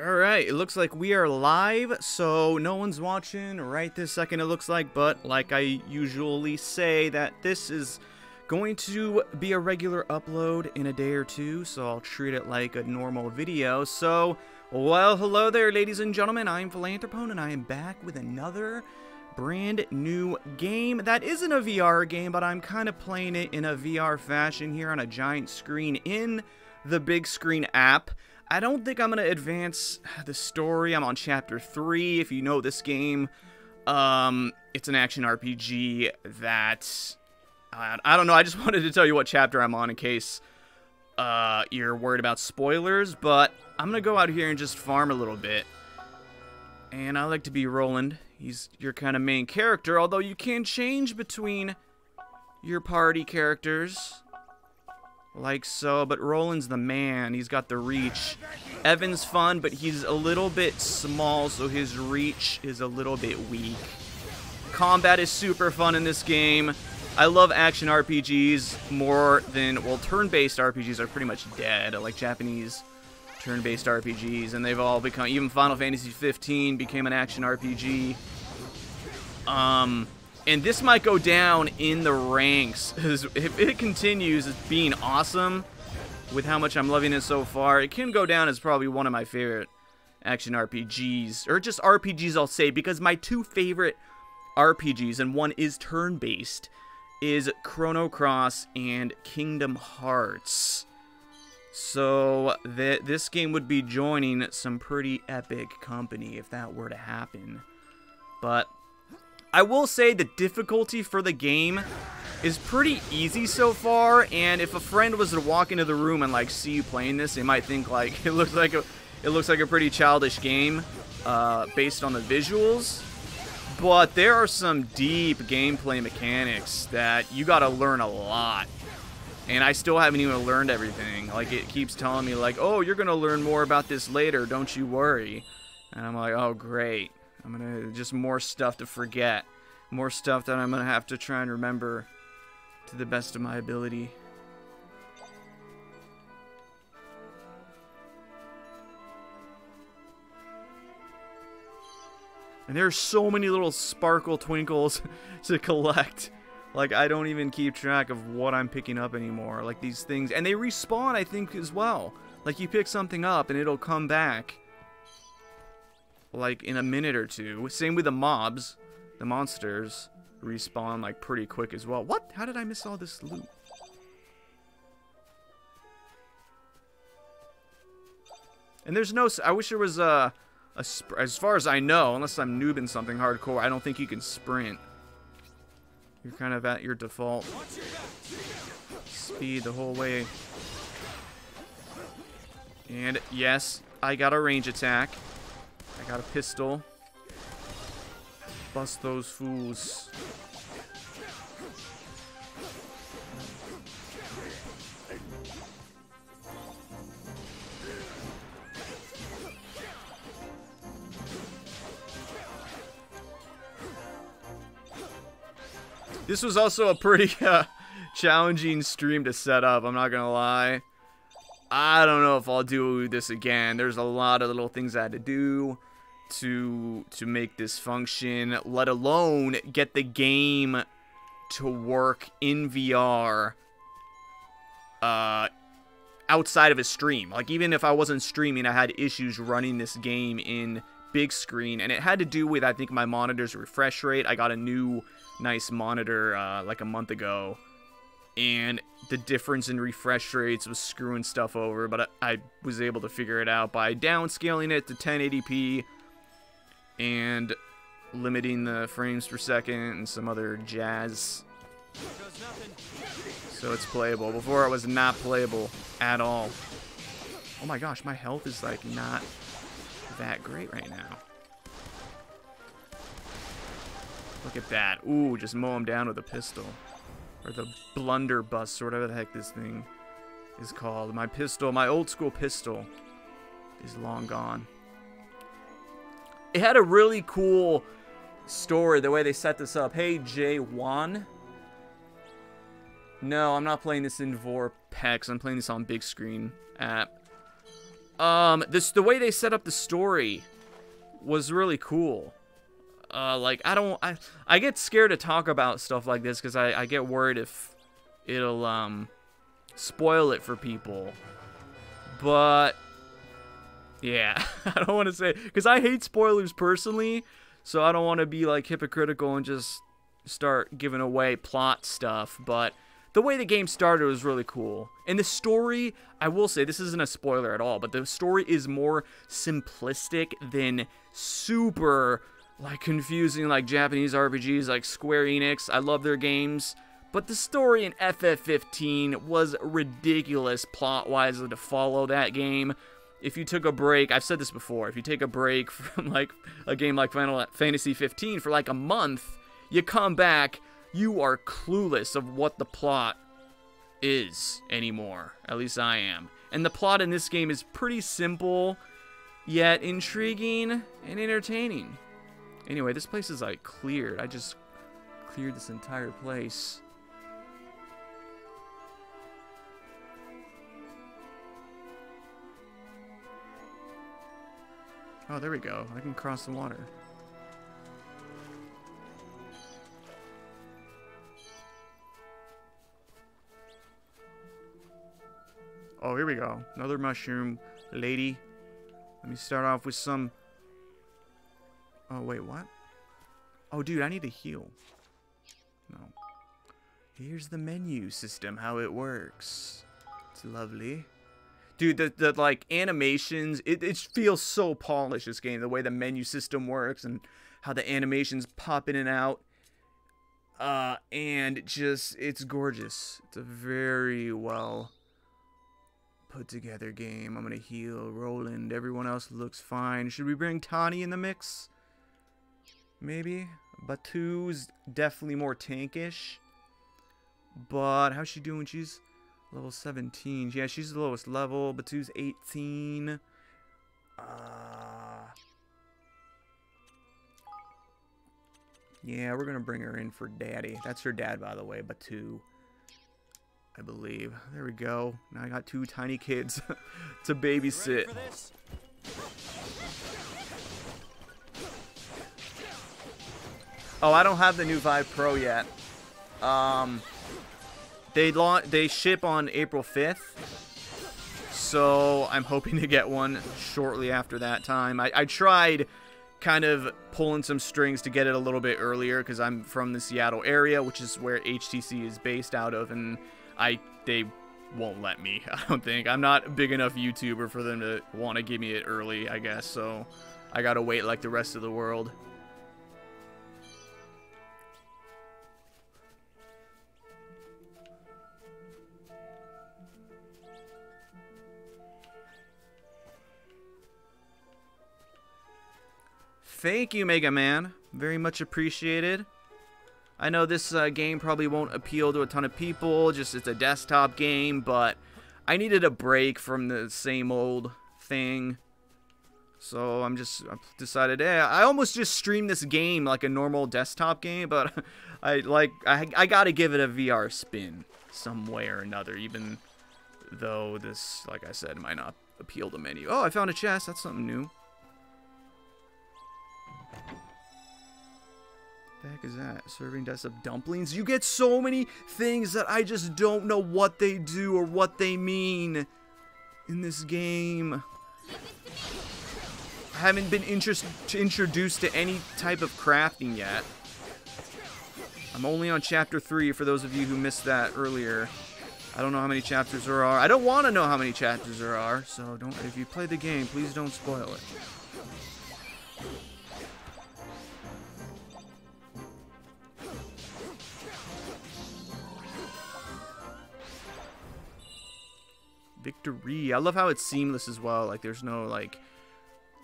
Alright, it looks like we are live, so no one's watching right this second, it looks like, but like I usually say, that this is going to be a regular upload in a day or two, so I'll treat it like a normal video. So, well, hello there, ladies and gentlemen, I'm Philanthropone, and I am back with another brand new game. That isn't a VR game, but I'm kind of playing it in a VR fashion here on a giant screen in the Bigscreen app. I don't think I'm going to advance the story. I'm on chapter 3. If you know this game, it's an action RPG that, I don't know, I just wanted to tell you what chapter I'm on in case you're worried about spoilers, but I'm going to go out here and just farm a little bit. And I like to be Roland. He's your kind of main character, although you can change between your party characters. Like so, but Roland's the man. He's got the reach. Evan's fun, but he's a little bit small, so his reach is a little bit weak. Combat is super fun in this game. I love action RPGs more than, well, turn-based RPGs are pretty much dead. I like Japanese turn-based RPGs, and they've all become, even Final Fantasy 15 became an action RPG. And this might go down in the ranks. If it continues as being awesome with how much I'm loving it so far, it can go down as probably one of my favorite action RPGs. Or just RPGs, I'll say, because my two favorite RPGs, and one is turn-based, is Chrono Cross and Kingdom Hearts. So this game would be joining some pretty epic company if that were to happen. But I will say the difficulty for the game is pretty easy so far, and if a friend was to walk into the room and like see you playing this, they might think like it looks like a pretty childish game based on the visuals. But there are some deep gameplay mechanics that you got to learn a lot. And I still haven't even learned everything. Like, it keeps telling me like, "Oh, you're going to learn more about this later, don't you worry." And I'm like, "Oh, great. I'm gonna, just more stuff to forget. More stuff that I'm gonna have to try and remember to the best of my ability." And there's so many little sparkle twinkles to collect. Like, I don't even keep track of what I'm picking up anymore. Like, these things, and they respawn, I think, as well. Like, you pick something up and it'll come back like in a minute or two. Same with the mobs. The monsters respawn like pretty quick as well. What? How did I miss all this loot? And there's no, I wish there was as far as I know, unless I'm noobing something hardcore, I don't think you can sprint. You're kind of at your default speed the whole way. And yes, I got a range attack. I got a pistol. Bust those fools. This was also a pretty challenging stream to set up, I'm not gonna lie. I don't know if I'll do this again. There's a lot of little things I had to do to make this function, let alone get the game to work in VR outside of a stream. Like, even if I wasn't streaming, I had issues running this game in big screen, and it had to do with, I think, my monitor's refresh rate. I got a new nice monitor like a month ago, and the difference in refresh rates was screwing stuff over, but I was able to figure it out by downscaling it to 1080p and limiting the frames per second and some other jazz. So it's playable. Before it was not playable at all. Oh my gosh, my health is like not that great right now. Look at that. Ooh, just mow him down with a pistol. Or the blunderbuss, or whatever the heck this thing is called. My pistol, my old school pistol, is long gone. It had a really cool story, the way they set this up. Hey, J1. No, I'm not playing this in Vorpex. I'm playing this on Bigscreen app. The way they set up the story was really cool. Like, I get scared to talk about stuff like this because I get worried if it'll, spoil it for people. But, yeah, I don't want to say, because I hate spoilers personally, so I don't want to be, like, hypocritical and just start giving away plot stuff, but the way the game started was really cool. And the story, I will say, this isn't a spoiler at all, but the story is more simplistic than super, like, confusing, like, Japanese RPGs, like Square Enix. I love their games. But the story in FF15 was ridiculous plot-wise to follow that game. If you took a break, I've said this before, if you take a break from, like, a game like Final Fantasy 15 for, like, a month, you come back, you are clueless of what the plot is anymore. At least I am. And the plot in this game is pretty simple, yet intriguing and entertaining. Anyway, this place is, like, cleared. I just cleared this entire place. Oh, there we go. I can cross the water. Oh, here we go. Another mushroom lady. Let me start off with some... Oh, wait, what? Oh, dude, I need to heal. No. Here's the menu system, how it works. It's lovely. Dude, the like, animations, it feels so polished, this game. The way the menu system works and how the animations pop in and out. And just, it's gorgeous. It's a very well put together game. I'm gonna heal Roland. Everyone else looks fine. Should we bring Tani in the mix? Maybe. Batu's definitely more tankish. But how's she doing? She's level 17. Yeah, she's the lowest level. Batu's 18. Yeah, we're gonna bring her in for Daddy. That's her dad, by the way, Batu, I believe. There we go. Now I got two tiny kids to babysit. Oh, I don't have the new Vive Pro yet. They ship on April 5th. So I'm hoping to get one shortly after that time. I tried kind of pulling some strings to get it a little bit earlier because I'm from the Seattle area, which is where HTC is based out of, and they won't let me, I don't think. I'm not a big enough YouTuber for them to want to give me it early, I guess, so I gotta wait like the rest of the world. Thank you, Mega Man. Very much appreciated. I know this game probably won't appeal to a ton of people, just it's a desktop game, but I needed a break from the same old thing. So I've decided, I almost just streamed this game like a normal desktop game, but I gotta give it a VR spin some way or another, even though this, like I said, might not appeal to many. Oh, I found a chest. That's something new. What the heck is that? Serving deaths of dumplings? You get so many things that I just don't know what they do or what they mean in this game. I haven't been introduced to any type of crafting yet. I'm only on chapter 3 for those of you who missed that earlier. I don't know how many chapters there are. I don't want to know how many chapters there are, so if you play the game, please don't spoil it. Victory. I love how it's seamless as well. Like, there's no, like,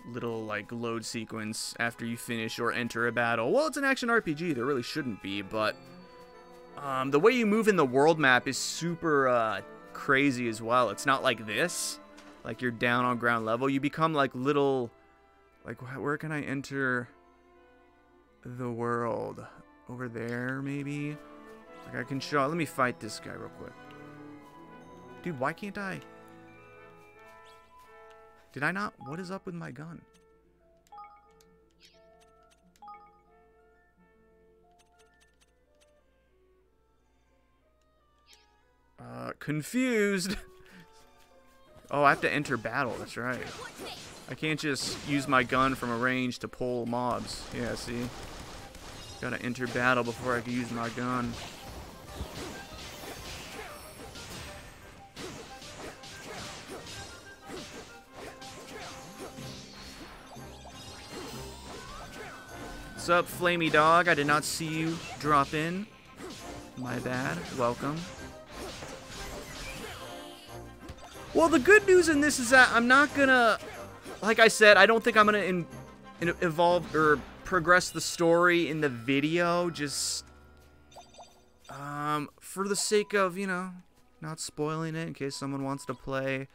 little, like, load sequence after you finish or enter a battle. Well, it's an action RPG. There really shouldn't be, but the way you move in the world map is super crazy as well. It's not like this. Like, you're down on ground level. You become, like, little... Like, where can I enter the world? Over there, maybe? Like, I can show... Let me fight this guy real quick. Dude, why can't I? Did I not? What is up with my gun? Confused. Oh, I have to enter battle. That's right. I can't just use my gun from a range to pull mobs. Yeah, see? Gotta enter battle before I can use my gun. What's up, Flamey Dog? I did not see you drop in. My bad. Welcome. Well, the good news in this is that I'm not gonna, like I said, I don't think I'm gonna evolve or progress the story in the video, just for the sake of, you know, not spoiling it in case someone wants to play.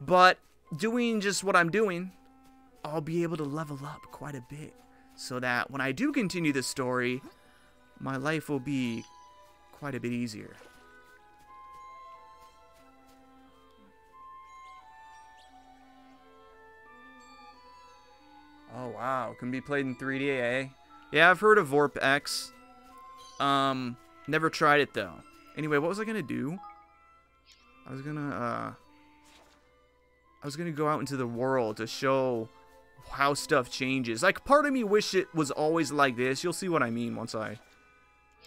But doing just what I'm doing, I'll be able to level up quite a bit, so that when I do continue the story, my life will be quite a bit easier. Oh wow, can be played in 3D, eh? Yeah, I've heard of Vorp X. Never tried it though. Anyway, what was I gonna do? I was gonna go out into the world to show how stuff changes. Like, part of me wish it was always like this. You'll see what I mean once I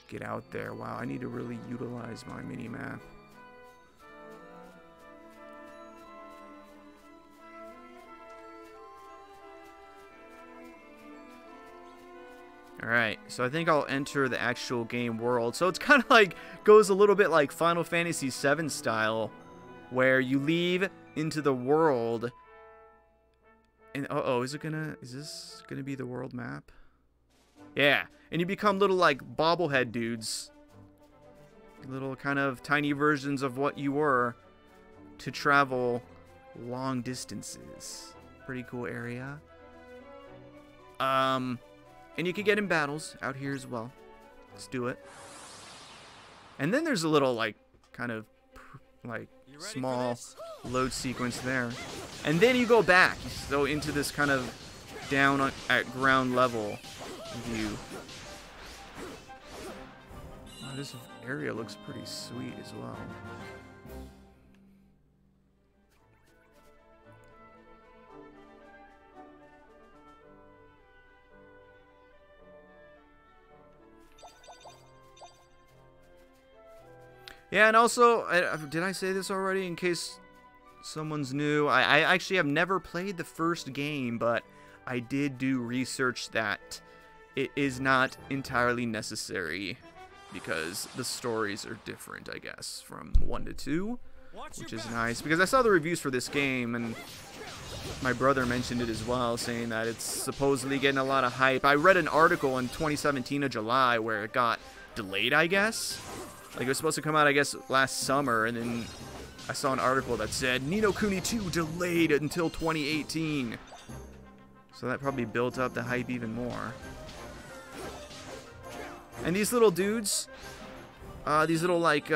get out there. Wow, I need to really utilize my mini-map. Alright, so I think I'll enter the actual game world. So it's kind of like, goes a little bit like Final Fantasy VII style, where you leave into the world. And, is this gonna be the world map? Yeah, and you become little, like, bobblehead dudes. Little kind of tiny versions of what you were to travel long distances. Pretty cool area. And you can get in battles out here as well. Let's do it. And then there's a little, like, kind of, like, small load sequence there. And then you go back, so into this kind of down at ground level view. Oh, this area looks pretty sweet as well. Yeah, and also, did I say this already in case someone's new? I actually have never played the first game, but I did do research that it is not entirely necessary because the stories are different, I guess, from 1 to 2, which is nice. Because I saw the reviews for this game, and my brother mentioned it as well, saying that it's supposedly getting a lot of hype. I read an article in 2017 of July where it got delayed, I guess. Like, it was supposed to come out, I guess, last summer, and then I saw an article that said, Ni No Kuni 2 delayed until 2018. So that probably built up the hype even more. And these little dudes, these little, like,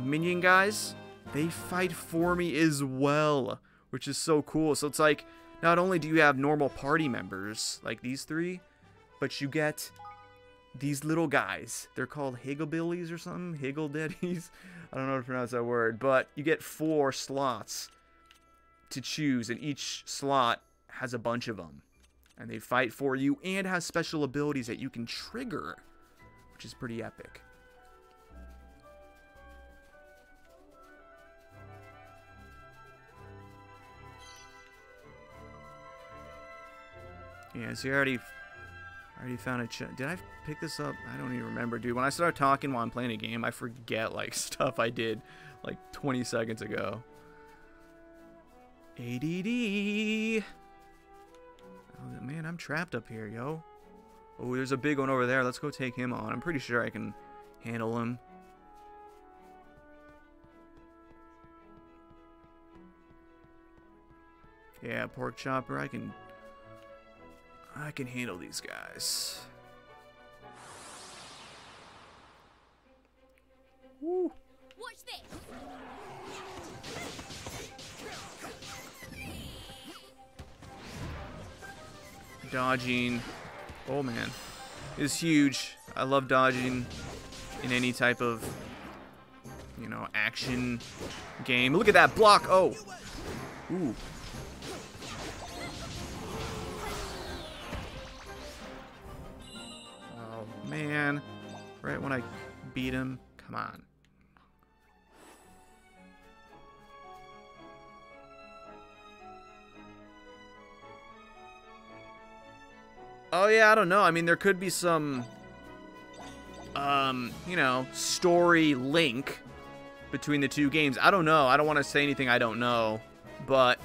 minion guys, they fight for me as well, which is so cool. So it's like, not only do you have normal party members, like these three, but you get these little guys. They're called Higglebillies or something. Higgle-daddies. I don't know how to pronounce that word. But you get 4 slots to choose. And each slot has a bunch of them. And they fight for you and have special abilities that you can trigger. Which is pretty epic. Yeah, so you already found a did I pick this up? I don't even remember, dude. When I start talking while I'm playing a game, I forget, like, stuff I did, like, 20 seconds ago. ADD. Oh, man, I'm trapped up here, yo. Oh, there's a big one over there. Let's go take him on. I'm pretty sure I can handle him. Yeah, pork chopper. I can handle these guys. Woo. Watch this. dodging, oh man, is huge. I love dodging in any type of, you know, action game. Look at that block. Oh. Ooh. Oh man. Right when I beat him. Come on. Oh yeah, I don't know. I mean, there could be some, you know, story link between the two games. I don't know. I don't want to say anything I don't know, but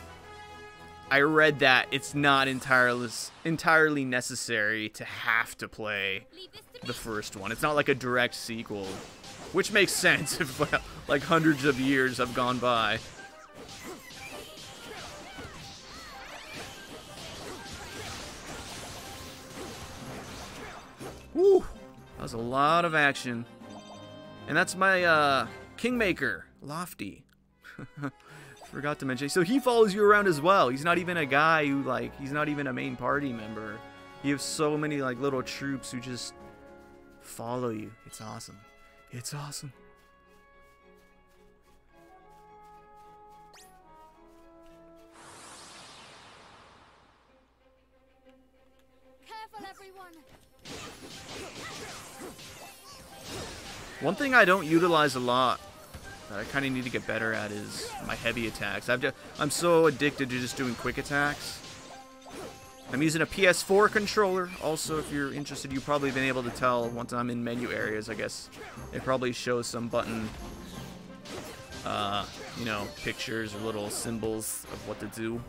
I read that it's not entirely necessary to have to play the first one. It's not like a direct sequel, which makes sense if like hundreds of years have gone by. Woo! That was a lot of action. And that's my Kingmaker, Lofty. Forgot to mention. So he follows you around as well. He's not even a guy who, like, he's not even a main party member. You have so many, like, little troops who just follow you. It's awesome. It's awesome. Careful, everyone. One thing I don't utilize a lot that I kind of need to get better at is my heavy attacks. I'm so addicted to just doing quick attacks. I'm using a PS4 controller. Also, if you're interested, you've probably been able to tell once I'm in menu areas, I guess. It probably shows some button, you know, pictures or little symbols of what to do.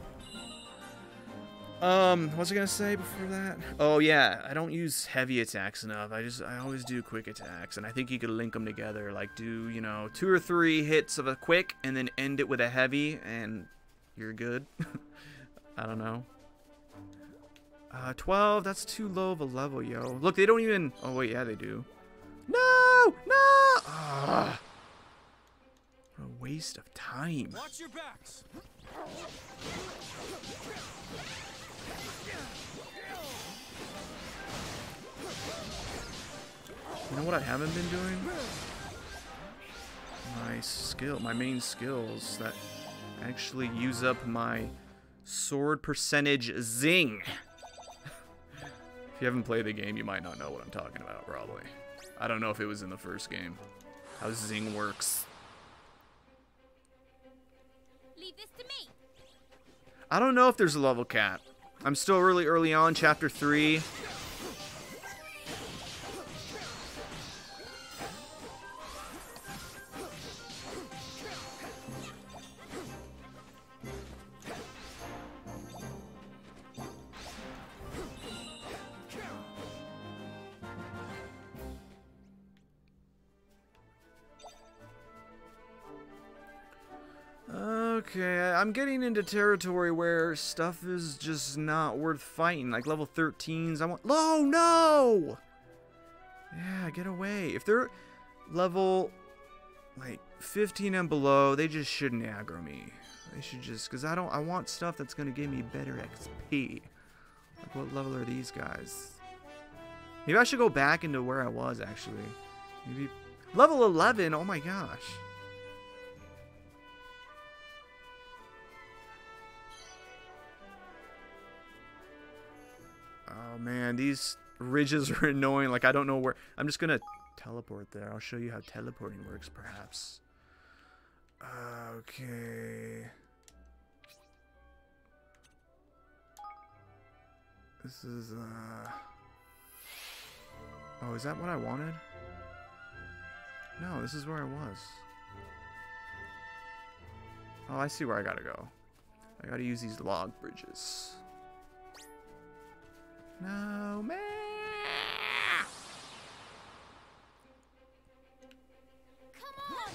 What was I gonna say before that? Oh yeah, I don't use heavy attacks enough. I always do quick attacks, and I think you could link them together. Like do, you know, 2 or 3 hits of a quick, and then end it with a heavy, and you're good. I don't know. 12. That's too low of a level, yo. Look, they don't even. Oh wait, yeah, they do. No, no. Ah, what a waste of time. Watch your backs. You know what I haven't been doing? My main skills that actually use up my sword percentage zing. If you haven't played the game, you might not know what I'm talking about, probably. I don't know if it was in the first game. How zing works. Leave this to me. I don't know if there's a level cap. I'm still really early on, chapter 3. Okay, I'm getting into territory where stuff is just not worth fighting. Like level 13s, I want. Oh no! Yeah, get away. If they're level like 15 and below, they just shouldn't aggro me. They should just, cause I want stuff that's gonna give me better XP. Like what level are these guys? Maybe I should go back into where I was actually. Maybe level 11. Oh my gosh. Oh man, these ridges are annoying. Like I don't know where. I'm just gonna teleport there. I'll show you how teleporting works, perhaps. Okay. This is oh, is that what I wanted? No, this is where I was. Oh, I see where I gotta go. I gotta use these log bridges. No, man. Come on.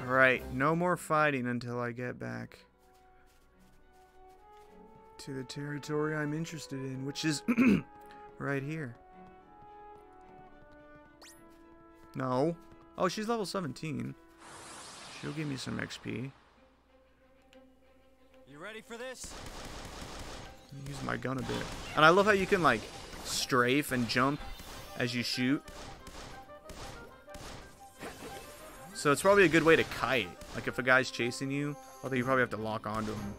All right, no more fighting until I get back. to the territory I'm interested in, which is right here. No. Oh, she's level 17. She'll give me some XP. You ready for this? Use my gun a bit. And I love how you can, like, strafe and jump as you shoot. So it's probably a good way to kite. Like, if a guy's chasing you, although you probably have to lock onto him.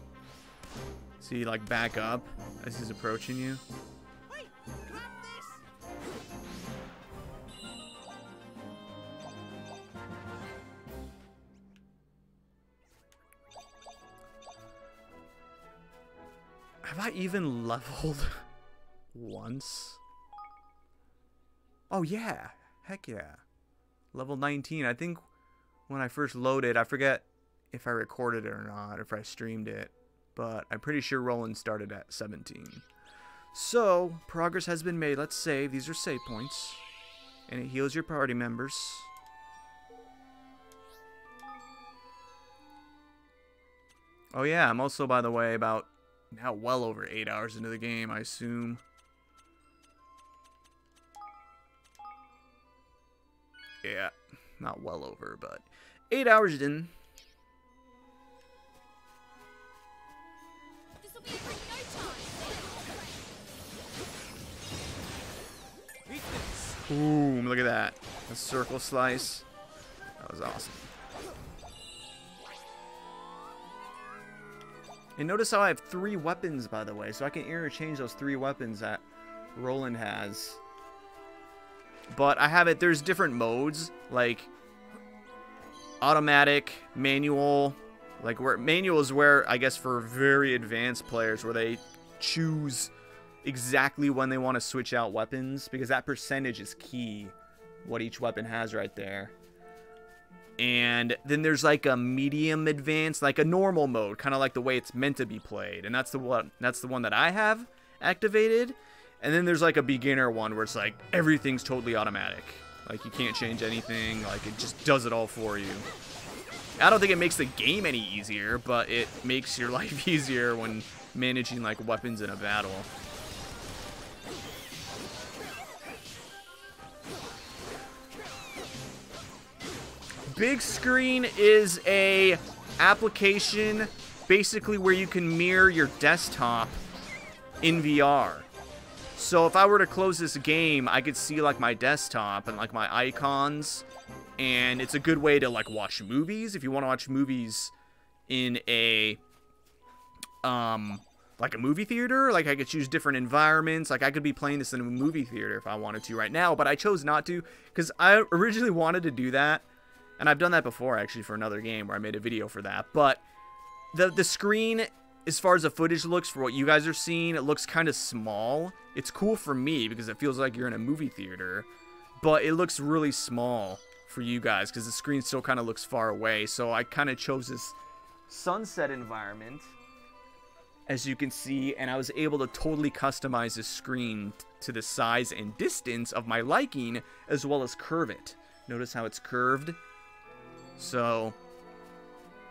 So you, like, back up as he's approaching you. Wait, grab this. Have I even leveled once? Oh, yeah. Heck yeah. Level 19. I think when I first loaded, I forget if I recorded it or not, if I streamed it, but I'm pretty sure Roland started at 17. So, progress has been made. Let's save. These are save points. And it heals your party members. Oh yeah, I'm also, by the way, about now well over 8 hours into the game, I assume. Yeah, not well over, but 8 hours in. This'll be over in no time. Eat this. Boom, look at that. A circle slice. That was awesome. And notice how I have 3 weapons, by the way, so I can interchange those 3 weapons that Roland has. But I have it, there's different modes, like automatic, manual. Like, where manual is where, I guess, for very advanced players, where they choose exactly when they want to switch out weapons, because that percentage is key, what each weapon has right there. And then there's like a medium advanced, like a normal mode, kind of like the way it's meant to be played, and that's the one that I have activated. And then there's like a beginner one where it's like everything's totally automatic, like you can't change anything, like it just does it all for you. I don't think it makes the game any easier, but it makes your life easier when managing like weapons in a battle. Bigscreen is a application basically where you can mirror your desktop in VR. So if I were to close this game, I could see like my desktop and like my icons, and it's a good way to like watch movies if you want to watch movies in a like a movie theater. Like I could choose different environments. Like I could be playing this in a movie theater if I wanted to right now, but I chose not to because I originally wanted to do that. And I've done that before, actually, for another game where I made a video for that. But the screen, as far as the footage looks, for what you guys are seeing, it looks kind of small. It's cool for me because it feels like you're in a movie theater. But it looks really small for you guys because the screen still kind of looks far away. So I kind of chose this sunset environment, as you can see. And I was able to totally customize the screen to the size and distance of my liking, as well as curve it. Notice how it's curved? So,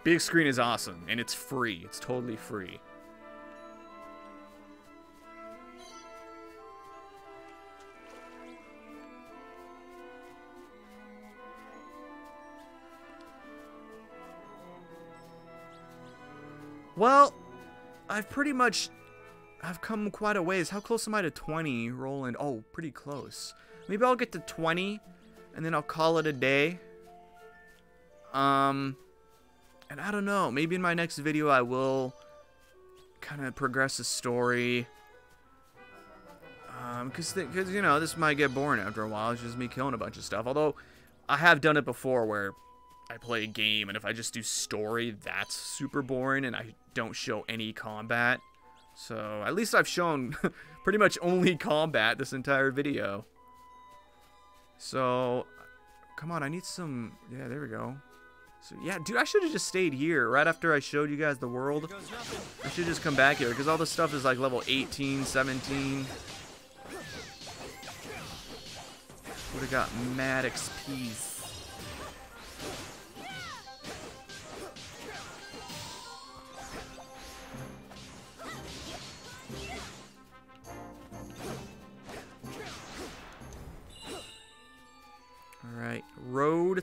Bigscreen is awesome, and it's free. It's totally free. Well, I've come quite a ways. How close am I to 20, Roland? Oh, pretty close. Maybe I'll get to 20, and then I'll call it a day. And I don't know, maybe in my next video I will kind of progress the story. Because you know, this might get boring after a while. It's just me killing a bunch of stuff. Although, I have done it before where I play a game, and if I just do story, that's super boring, and I don't show any combat. So, at least I've shown pretty much only combat this entire video. So, come on, I need some... Yeah, there we go. So, yeah, dude, I should have just stayed here right after I showed you guys the world. I should just come back here, because all this stuff is like level 18, 17. Would have got mad XPs.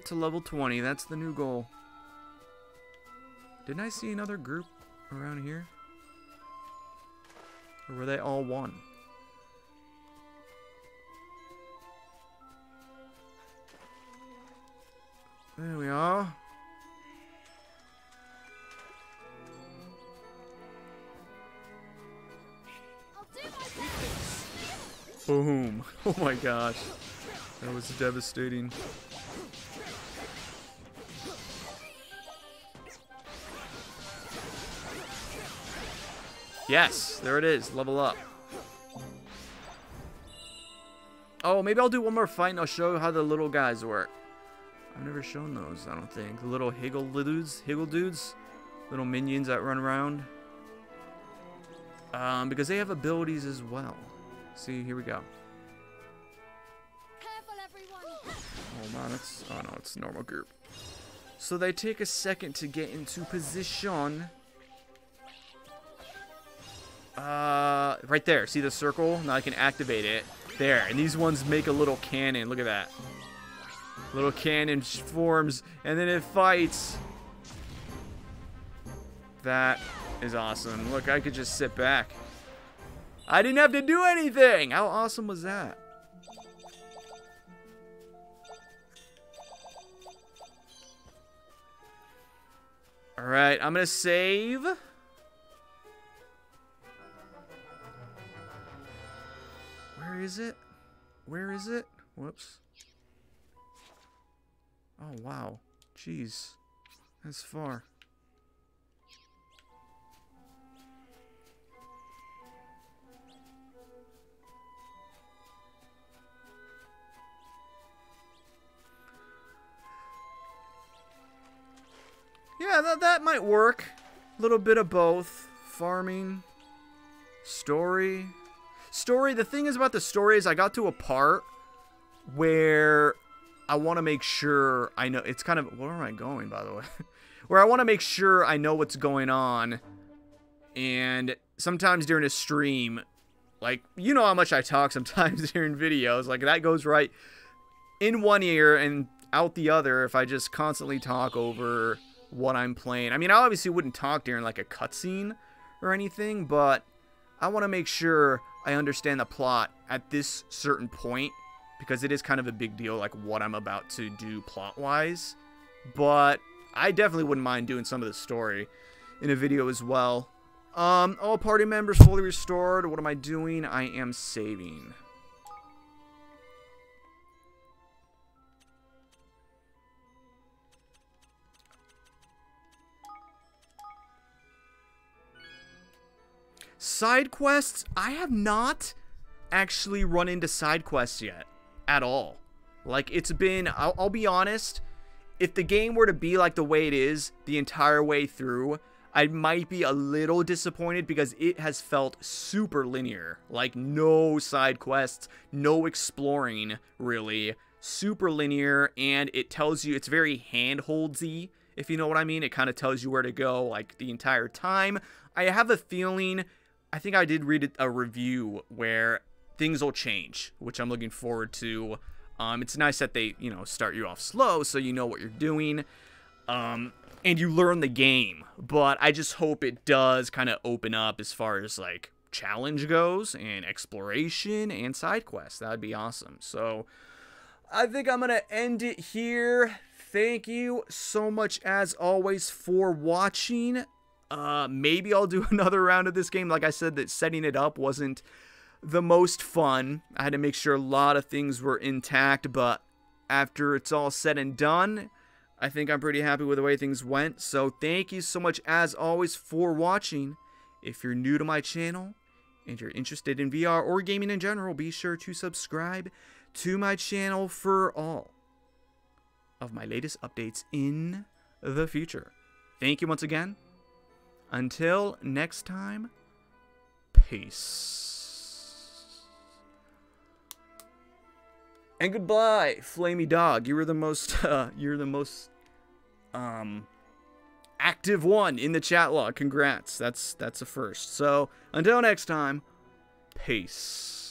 get to level 20. That's the new goal. Didn't I see another group around here? Or were they all one? There we are. I'll do my best. Boom. Oh my gosh. That was devastating. Yes, there it is. Level up. Oh, maybe I'll do one more fight and I'll show you how the little guys work. I've never shown those, I don't think. The little higgle dudes. Little minions that run around. Because they have abilities as well. See, here we go. Careful, everyone. Oh man, oh no, it's a normal group. So they take a second to get into position. Right there. See the circle? Now I can activate it. There. And these ones make a little cannon. Look at that. Little cannon forms, and then it fights. That is awesome. Look, I could just sit back. I didn't have to do anything. How awesome was that? All right, I'm gonna save. Where is it? Where is it? Whoops. Oh, wow. Jeez. That's far. Yeah, that might work. A little bit of both. Farming. Story. The thing is about the story is I got to a part where I want to make sure I know. It's kind of, where am I going, by the way? Where I want to make sure I know what's going on. And sometimes during a stream, like, you know how much I talk sometimes during videos. Like, that goes right in one ear and out the other if I just constantly talk over what I'm playing. I mean, I obviously wouldn't talk during, like, a cutscene or anything, but I want to make sure I understand the plot at this certain point, because it is kind of a big deal, like, what I'm about to do plot-wise. But I definitely wouldn't mind doing some of the story in a video as well. All party members fully restored. What am I doing? I am saving. Side quests? I have not actually run into side quests yet. At all. Like, it's been, I'll be honest, if the game were to be like the way it is the entire way through, I might be a little disappointed because it has felt super linear. Like, no side quests, no exploring, really. Super linear, and it tells you, it's very hand-holdsy, if you know what I mean. It kind of tells you where to go, like, the entire time. I have a feeling, I think I did read a review where things will change, which I'm looking forward to. It's nice that they, you know, start you off slow so you know what you're doing. And you learn the game. But I just hope it does kind of open up as far as, like, challenge goes and exploration and side quests. That'd be awesome. So I think I'm going to end it here. Thank you so much, as always, for watching. Maybe I'll do another round of this game. Like I said, that setting it up wasn't the most fun. I had to make sure a lot of things were intact, but after it's all said and done, I think I'm pretty happy with the way things went. So thank you so much, as always, for watching. If you're new to my channel and you're interested in VR or gaming in general, be sure to subscribe to my channel for all of my latest updates in the future. Thank you once again. Until next time, peace. And goodbye, Flamey Dog. You were the most active one in the chat log. Congrats. That's a first. So until next time, peace.